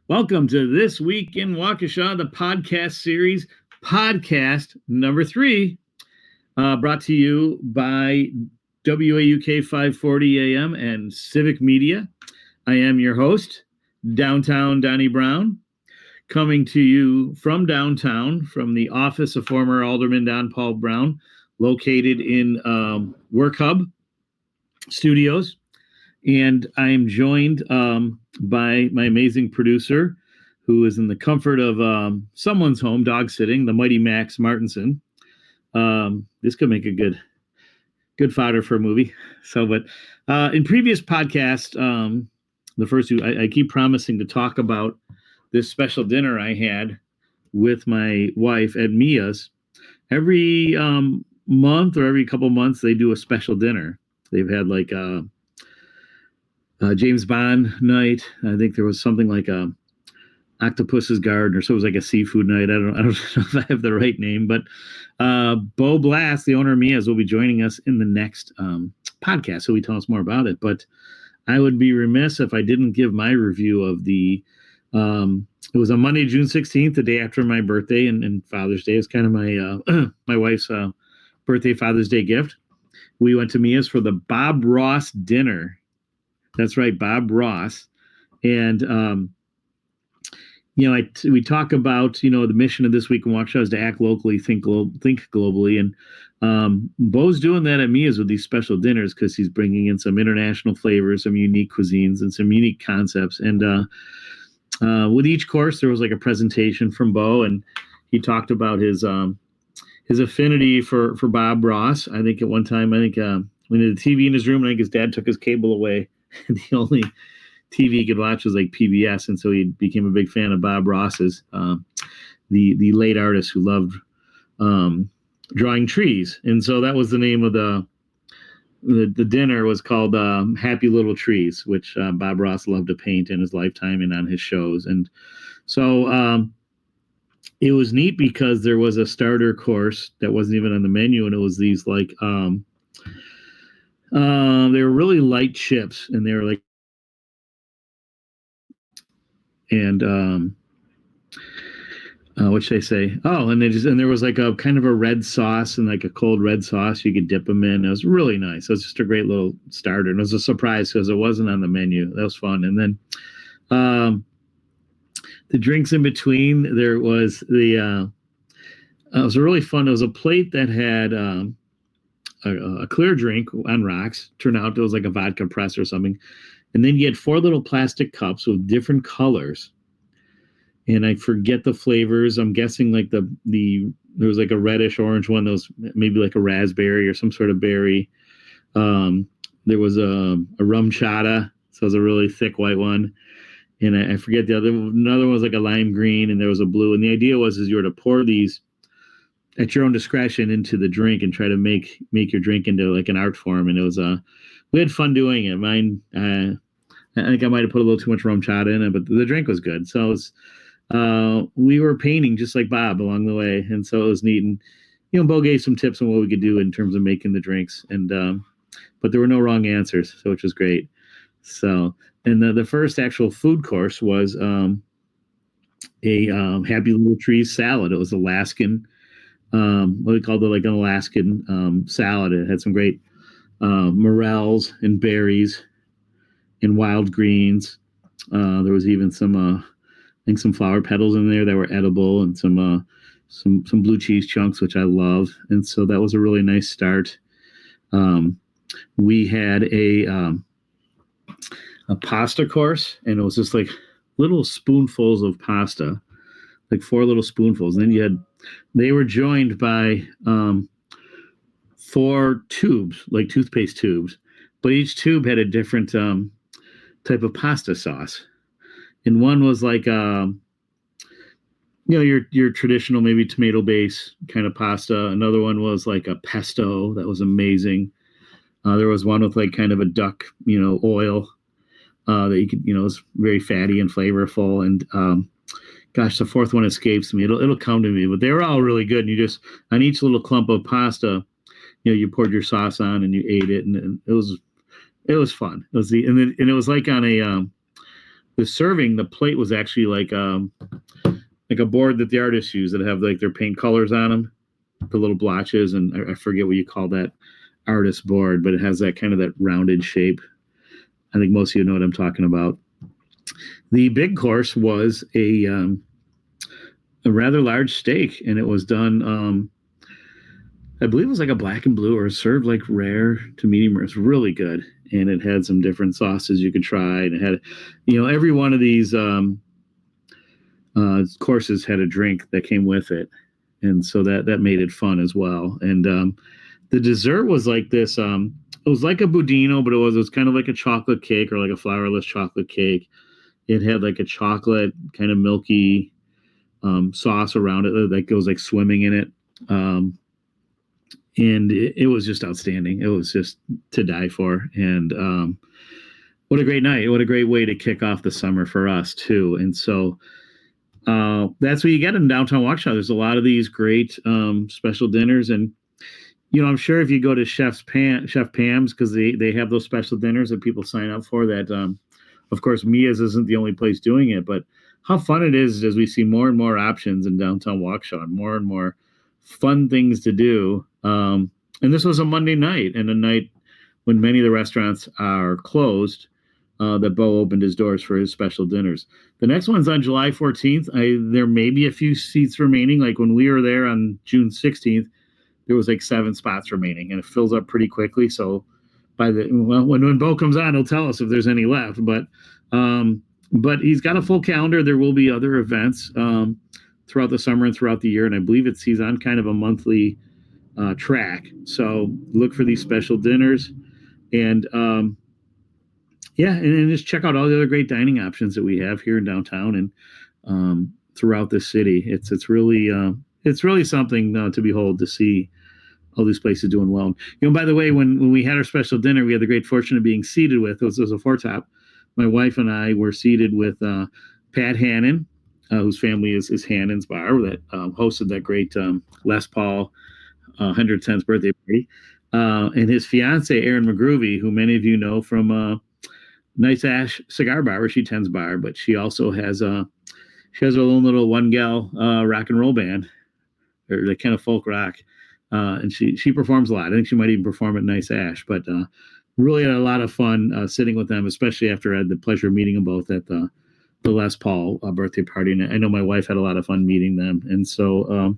Welcome to This Week in Waukesha, the podcast series, podcast number 3, brought to you by WAUK 540 AM and Civic Media. I am your host, Downtown Donnie Brown, coming to you from downtown, from the office of former Alderman Don Paul Brown, located in Work Hub Studios. And I am joined by my amazing producer, who is in the comfort of someone's home, dog sitting, the mighty Max Martinson. This could make a good fodder for a movie. But in previous podcasts, the first two, I keep promising to talk about this special dinner I had with my wife at Mia's. Every month or every couple months, they do a special dinner. They've had like James Bond night. I think there was something like a Octopus's Garden, or so it was like a seafood night. I don't know if I have the right name, but Bo Blast, the owner of Mia's, will be joining us in the next podcast, so he tell us more about it. But I would be remiss if I didn't give my review of the. It was on Monday, June 16th, the day after my birthday, and Father's Day is kind of my my wife's birthday, Father's Day gift. We went to Mia's for the Bob Ross dinner. That's right, Bob Ross. And, we talk about, the mission of This Week in Waukesha is to act locally, think globally. And Bo's doing that at Mia's with these special dinners because he's bringing in some international flavors, some unique cuisines, and some unique concepts. And with each course, there was like a presentation from Bo, and he talked about his affinity for Bob Ross. I think at one time, when he had a TV in his room, I think his dad took his cable away. And the only TV he could watch was like PBS, and so he became a big fan of Bob Ross's, the late artist who loved drawing trees. And so that was the name of the dinner was called Happy Little Trees, which Bob Ross loved to paint in his lifetime and on his shows. And so it was neat because there was a starter course that wasn't even on the menu, and it was these like they were really light chips, and they were like, and what should I say? Oh, and there was like a kind of a red sauce, and like a cold red sauce you could dip them in. It was really nice. It was just a great little starter, and it was a surprise because it wasn't on the menu. That was fun. And then the drinks in between, there was it was really fun. It was a plate that had a clear drink on rocks. Turned out it was like a vodka press or something. And then you had 4 little plastic cups with different colors. And I forget the flavors. I'm guessing like there was like a reddish orange one that was maybe like a raspberry or some sort of berry. There was a rum chata. So it was a really thick white one. And I forget another one was like a lime green, and there was a blue. And the idea was you were to pour these at your own discretion into the drink and try to make your drink into like an art form. And it was we had fun doing it. Mine, I think I might have put a little too much rum chata in it, but the drink was good. So it was, we were painting just like Bob along the way. And so it was neat. And, Bo gave some tips on what we could do in terms of making the drinks. And, but there were no wrong answers, so which was great. So, and the first actual food course was a Happy Little Trees salad. It was Alaskan, what we called it, like an Alaskan salad. It had some great morels and berries and wild greens. There was even some, I think, some flower petals in there that were edible, and some blue cheese chunks, which I love. And so that was a really nice start. We had a pasta course, and it was just like little spoonfuls of pasta, like 4 little spoonfuls. And then they were joined by 4 tubes, like toothpaste tubes, but each tube had a different type of pasta sauce. And one was like your traditional maybe tomato base kind of pasta. Another one was like a pesto that was amazing. There was one with like kind of a duck, oil that you could, was very fatty and flavorful. And gosh, the 4th one escapes me. It'll come to me, but they were all really good. And you just, on each little clump of pasta, you poured your sauce on and you ate it, and it was fun. It was and it was like on the serving, the plate was actually like a board that the artists use that have like their paint colors on them, the little blotches, and I forget what you call that artist board, but it has that kind of that rounded shape. I think most of you know what I'm talking about. The big course was a rather large steak, and it was done. I believe it was like a black and blue, or served like rare to medium rare. It's really good, and it had some different sauces you could try, and it had, every one of these courses had a drink that came with it, and so that made it fun as well. And the dessert was like this. It was like a budino, but it was kind of like a chocolate cake or like a flourless chocolate cake. It had like a chocolate kind of milky sauce around it that goes like swimming in it. And it was just outstanding. It was just to die for. And what a great night. What a great way to kick off the summer for us, too. And so that's what you get in downtown Waukesha. There's a lot of these great special dinners. And, I'm sure if you go to Chef Pam's, because they have those special dinners that people sign up for, that, of course, Mia's isn't the only place doing it. But how fun it is as we see more and more options in downtown Waukesha and more fun things to do. And this was a Monday night, and a night when many of the restaurants are closed, that Bo opened his doors for his special dinners. The next one's on July 14th. There may be a few seats remaining. Like when we were there on June 16th, there was like 7 spots remaining, and it fills up pretty quickly. So when Bo comes on, he'll tell us if there's any left. But he's got a full calendar. There will be other events throughout the summer and throughout the year, and I believe he's on kind of a monthly track. So look for these special dinners, and and just check out all the other great dining options that we have here in downtown and throughout the city. It's really something to behold, to see all these places doing well. By the way, when we had our special dinner, we had the great fortune of being seated with, it was a four-top. My wife and I were seated with Pat Hannon, whose family is Hannon's Bar, that hosted that great Les Paul 110th birthday party, and his fiance Erin McGroovy, who many of you know from Nice Ash Cigar Bar, where she tends bar, but she also has her own little one gal rock and roll band, or the kind of folk rock, and she performs a lot. I think she might even perform at Nice Ash, but really had a lot of fun sitting with them, especially after I had the pleasure of meeting them both at the Les Paul birthday party. And I know my wife had a lot of fun meeting them. And so,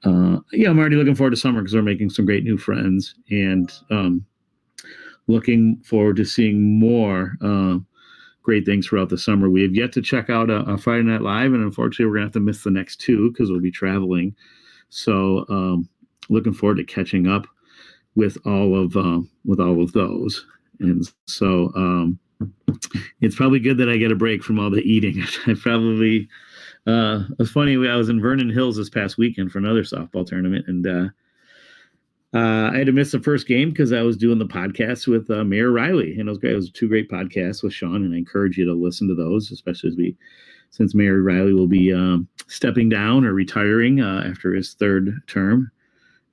I'm already looking forward to summer because we're making some great new friends, and looking forward to seeing more great things throughout the summer. We have yet to check out a Friday Night Live, and unfortunately, we're going to have to miss the next 2 because we'll be traveling. So, looking forward to catching up with all of those. And so, it's probably good that I get a break from all the eating. I probably, it's funny. I was in Vernon Hills this past weekend for another softball tournament, and I had to miss the first game because I was doing the podcast with Mayor Riley, and it was great. It was 2 great podcasts with Sean, and I encourage you to listen to those, especially since Mayor Riley will be stepping down or retiring after his 3rd term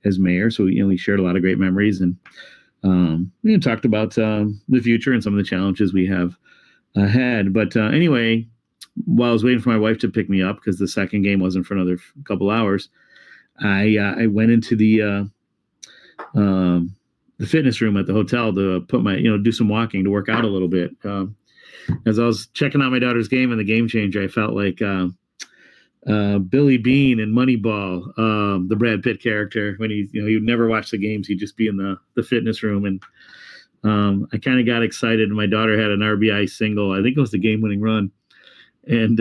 as mayor. So we shared a lot of great memories, and we talked about the future and some of the challenges we have ahead. But anyway, while I was waiting for my wife to pick me up, because the second game wasn't for another couple hours, I went into the fitness room at the hotel to put my, do some walking, to work out a little bit. As I was checking out my daughter's game in the Game Changer, I felt like Billy Bean in Moneyball, the Brad Pitt character, when he'd never watch the games, he'd just be in the fitness room. And I kind of got excited. My daughter had an RBI single. I think it was the game-winning run. And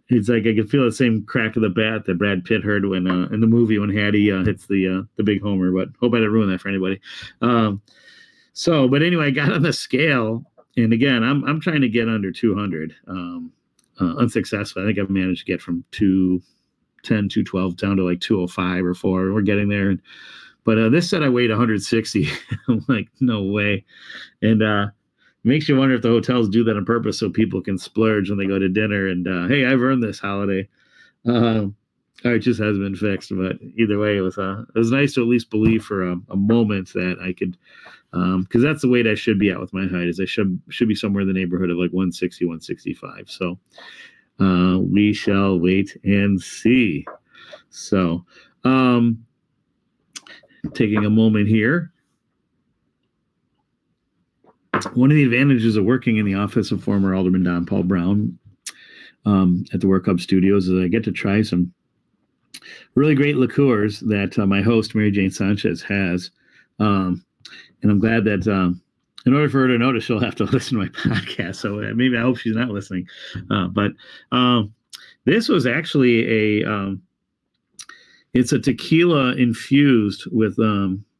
it's like I could feel the same crack of the bat that Brad Pitt heard when in the movie when Hattie hits the big homer. But hope I didn't ruin that for anybody. But anyway, I got on the scale, and again, I'm trying to get under 200. Unsuccessful. I think I've managed to get from 210, 212 down to like 205 or 4. We're getting there. But this said I weighed 160. I'm like, no way. And it makes you wonder if the hotels do that on purpose so people can splurge when they go to dinner. And hey, I've earned this holiday. it just hasn't been fixed. But either way, it was nice to at least believe for a moment that I could, because that's the weight I should be at with my height. Is I should be somewhere in the neighborhood of like 160, 165. So we shall wait and see. So taking a moment here. One of the advantages of working in the office of former Alderman Don Paul Brown at the Work Hub Studios is I get to try some really great liqueurs that my host, Mary Jane Sanchez, has. And I'm glad that in order for her to notice, she'll have to listen to my podcast. So maybe I hope she's not listening. But this was actually it's a tequila infused with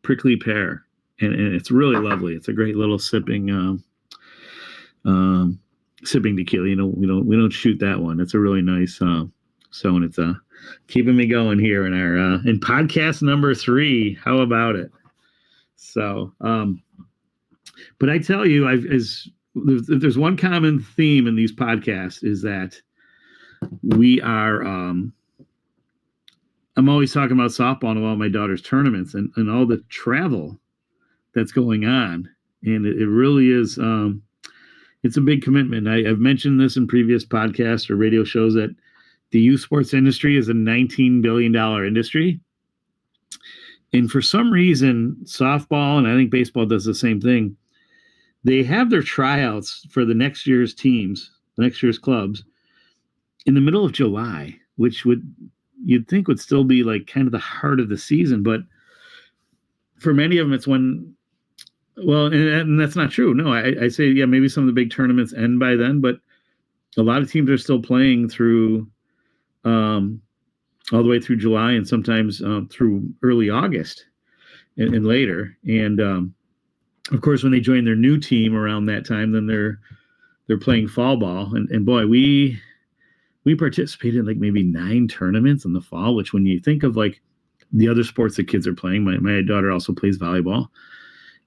prickly pear. And it's really lovely. It's a great little sipping tequila. You know, we don't shoot that one. It's a really nice. And it's keeping me going here in our in podcast number 3. How about it? So, but I tell you, if there's one common theme in these podcasts is that we are. I'm always talking about softball and all my daughter's tournaments and all the travel that's going on, and it really is it's a big commitment. I've mentioned this in previous podcasts or radio shows that the youth sports industry is a $19 billion industry, and for some reason softball, and I think baseball does the same thing, they have their tryouts for the next year's teams, the next year's clubs, in the middle of July, which you'd think would still be like kind of the heart of the season, but for many of them it's when. Well, and that's not true. No, I say, yeah, maybe some of the big tournaments end by then, but a lot of teams are still playing through all the way through July and sometimes through early August and later. And of course, when they join their new team around that time, then they're playing fall ball. And boy, we participated in like maybe 9 tournaments in the fall, which when you think of like the other sports that kids are playing, my daughter also plays volleyball.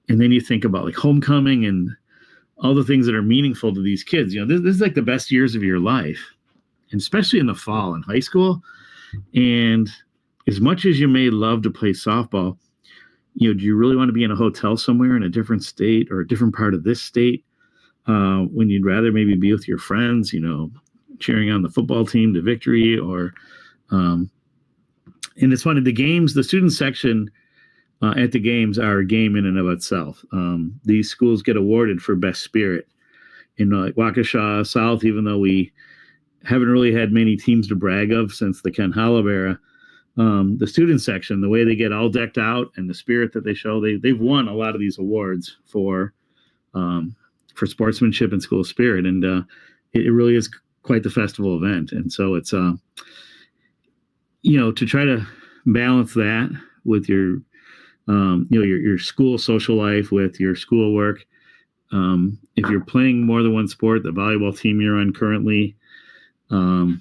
And then you think about like homecoming and all the things that are meaningful to these kids. You know, this is like the best years of your life, and especially in the fall in high school. And as much as you may love to play softball, you know, do you really want to be in a hotel somewhere in a different state or a different part of this state when you'd rather maybe be with your friends, you know, cheering on the football team to victory? Or and it's funny, the student section at the games are a game in and of itself. These schools get awarded for best spirit. In like Waukesha South, even though we haven't really had many teams to brag of since the Ken Hollow era, the student section, the way they get all decked out and the spirit that they show, they've won a lot of these awards for sportsmanship and school spirit. And it really is quite the festival event. And so it's, you know, to try to balance that with your you know, your school social life with your schoolwork. If you're playing more than one sport, the volleyball team you're on currently, I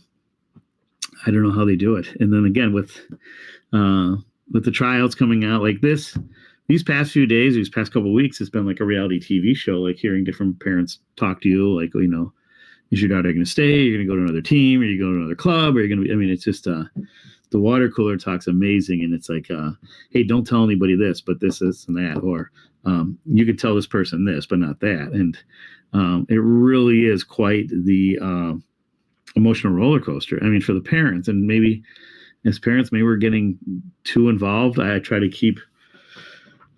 don't know how they do it. And then again, with the tryouts coming out like these past few days, these past couple of weeks, it's been like a reality TV show, like hearing different parents talk to you, like, you know, is your daughter going to stay? You're going to go to another team? Or you go to another club? Or you're going to be, I mean, it's just, the water cooler talk's amazing, and it's like, hey, don't tell anybody this, but this and that, or you could tell this person this, but not that. And it really is quite the emotional roller coaster. I mean, for the parents, and maybe as parents, maybe we're getting too involved. I try to keep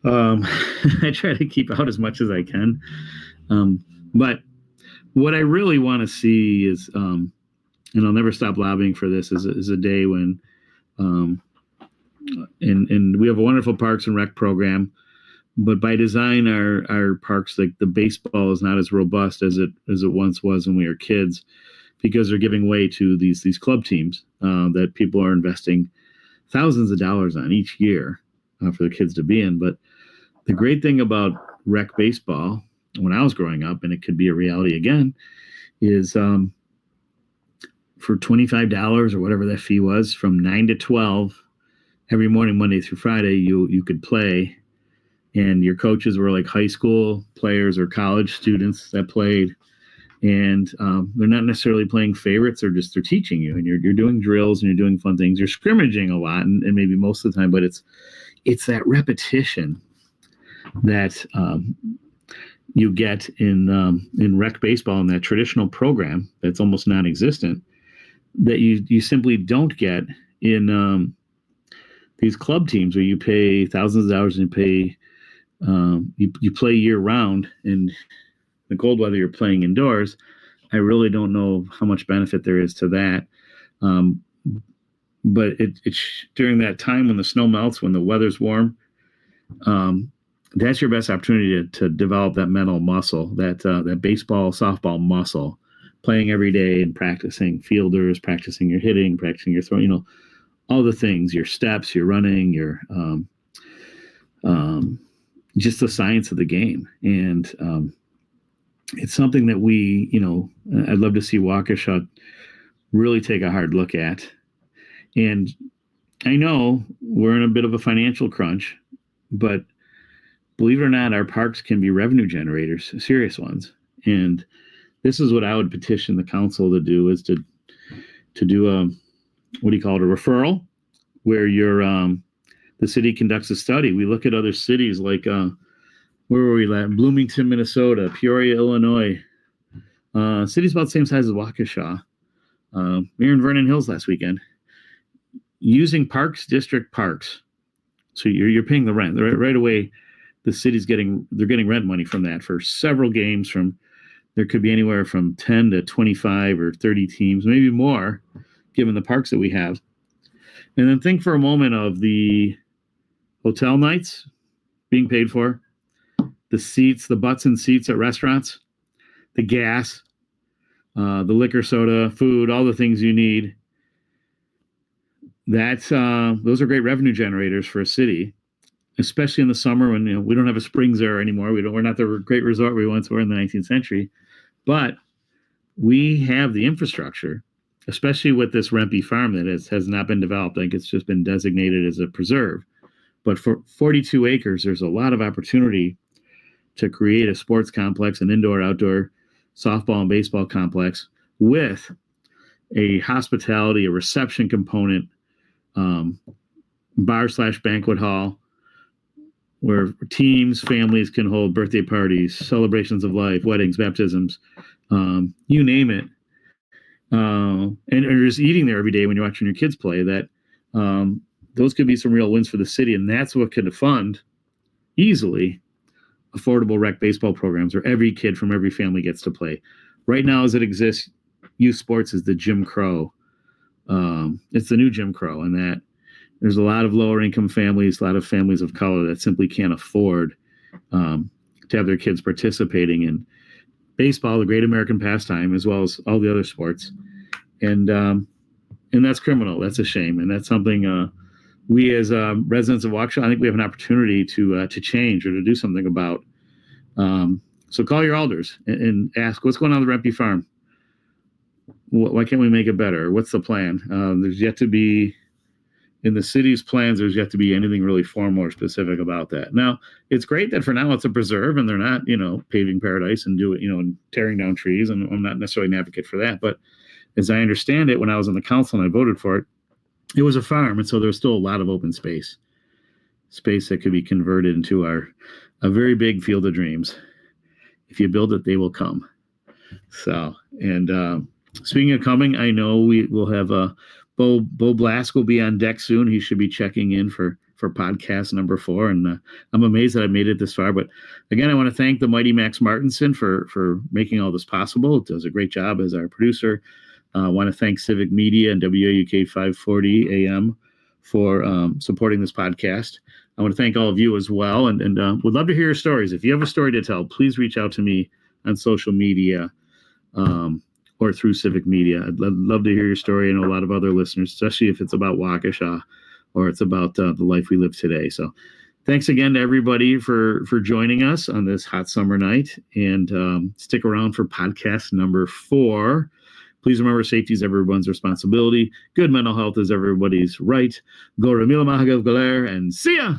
out as much as I can. But what I really want to see is, and I'll never stop lobbying for this, is a day when, and we have a wonderful Parks and Rec program, but by design, our parks, like the baseball, is not as robust as it once was when we were kids, because they're giving way to these club teams that people are investing thousands of dollars on each year for the kids to be in. But the great thing about rec baseball, when I was growing up, and it could be a reality again, is for $25 or whatever that fee was, from 9 to 12 every morning, Monday through Friday, you could play, and your coaches were like high school players or college students that played, And they're not necessarily playing favorites, or just they're teaching you, and you're doing drills and you're doing fun things. You're scrimmaging a lot, and maybe most of the time, but it's that repetition that you get in rec baseball, in that traditional program that's almost non-existent, that you simply don't get in these club teams where you pay thousands of dollars and you play year round. And the cold weather, you're playing indoors. I really don't know how much benefit there is to that. But it's during that time when the snow melts, when the weather's warm, that's your best opportunity to develop that mental muscle, that baseball, softball muscle, playing every day and practicing fielders, practicing your hitting, practicing your throwing, all the things, your steps, your running, your just the science of the game. And it's something that I'd love to see Waukesha really take a hard look at. And I know we're in a bit of a financial crunch, but believe it or not, our parks can be revenue generators, serious ones. And this is what I would petition the council to do, is to do a referral, where the city conducts a study. We look at other cities like where were we at? Bloomington, Minnesota, Peoria, Illinois. Cities about the same size as Waukesha. We were in Vernon Hills last weekend, using district parks. So you're paying the rent right away. The city's getting rent money from that for several games. There could be anywhere from 10 to 25 or 30 teams, maybe more, given the parks that we have. And then think for a moment of the hotel nights being paid for, the seats, the butts and seats at restaurants, the gas, the liquor, soda, food, all the things you need. Those are great revenue generators for a city, especially in the summer when we don't have a Springs there anymore. We're not the great resort we once were in the 19th century, but we have the infrastructure, especially with this Rempe farm that has not been developed. I think it's just been designated as a preserve. But for 42 acres, there's a lot of opportunity to create a sports complex, an indoor-outdoor softball and baseball complex with a hospitality, a reception component, bar/banquet hall, where teams, families can hold birthday parties, celebrations of life, weddings, baptisms, you name it. And you're just eating there every day when you're watching your kids play. That those could be some real wins for the city, and that's what could fund easily affordable rec baseball programs where every kid from every family gets to play. Right now, as it exists, youth sports is the Jim Crow. It's the new Jim Crow, and that there's a lot of lower income families, a lot of families of color that simply can't afford to have their kids participating in baseball, the great American pastime, as well as all the other sports. And that's criminal. That's a shame. And that's something we as residents of Waukesha, I think we have an opportunity to change or to do something about. So call your elders and ask, what's going on with the Rempe farm? Why can't we make it better? What's the plan? There's yet to be, in the city's plans, there's yet to be anything really formal or specific about that. Now, it's great that for now it's a preserve and they're not, paving paradise and and tearing down trees. And I'm not necessarily an advocate for that. But as I understand it, when I was on the council and I voted for it, it was a farm. And so there's still a lot of open space that could be converted into a very big field of dreams. If you build it, they will come. So, and speaking of coming, I know we will have Bo Blask will be on deck soon. He should be checking in for podcast number 4. And I'm amazed that I made it this far. But again, I want to thank the mighty Max Martinson for making all this possible. It does a great job as our producer. I want to thank Civic Media and WAUK 540 AM for supporting this podcast. I want to thank all of you as well. And would love to hear your stories. If you have a story to tell, please reach out to me on social media or through Civic Media. I'd love to hear your story. I know a lot of other listeners, especially if it's about Waukesha or it's about the life we live today. So thanks again to everybody for joining us on this hot summer night. And stick around for podcast number 4. Please remember, safety is everyone's responsibility. Good mental health is everybody's right. Go Ramila Mahagav Galer, and see ya!